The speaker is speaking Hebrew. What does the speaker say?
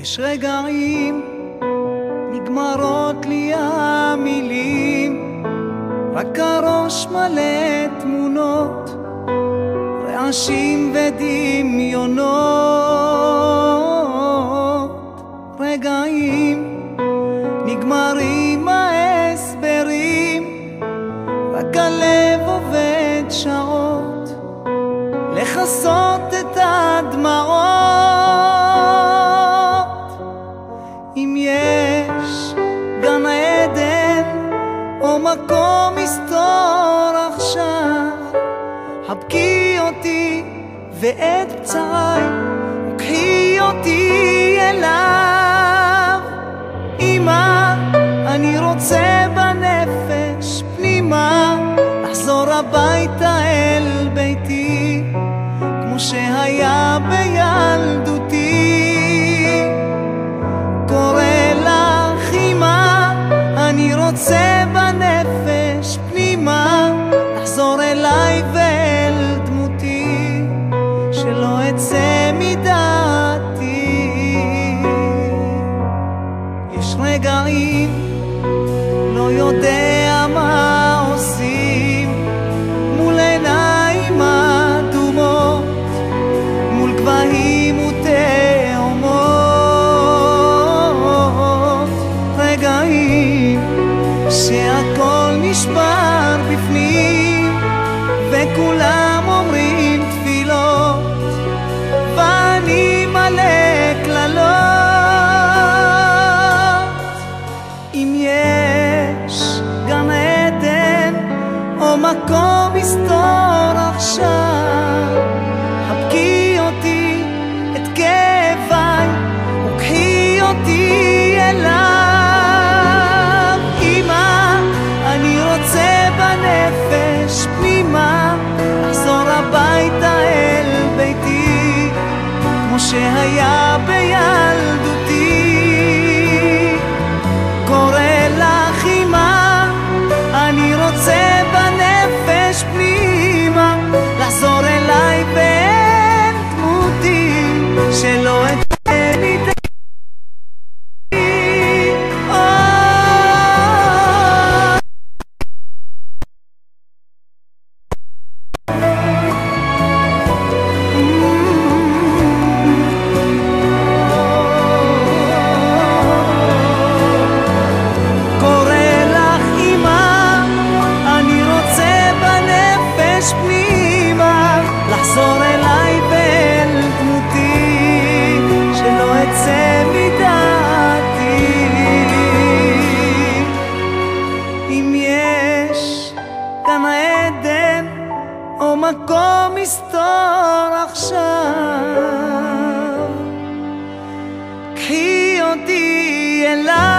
יש רגעים נגמרות לי המילים, רק הראש מלא תמונות, רעשים ודמיונות. רגעים נגמרים ההסברים, רק הלב עובד שעות לכסות את הדמעות. אם יש גן העדן או מקום מסתור עכשיו, חבקי אותי ואת פצעי וקחי אותי אליו. אמא, אני רוצה בנפש פנימה לחזור הביתה אל ביתי, כמו שהיה בילדותי. קורא לך אמא, אני רוצה בנפש פנימה לחזור אליי ואל דמותי, שלא אצא מדעתי. יש רגעים לא יודע מה עושים מול עיניים אדומות, מול גבהים ותאומות. רגעים שהכל נשבר בפנים וכולם אומרים תפילות ואני מלא קללות. אם יש גן עדן או מקום מסתור עכשיו, חבקי אותי את כאביי וקחי אותי אליו. אמא, אני רוצה בנפש פנימה לחזור הביתה אל ביתי, כמו שהיה בילדותי. קורא לך אמא, אני רוצה בנפש פנימה לחזור אליי ואל דמותי, שלא אצא מדעתי. לחזור אליי ואל דמותי, שלא אצא מדעתי. אם יש גן העדן או מקום מסתור עכשיו, קחי אותי אליי.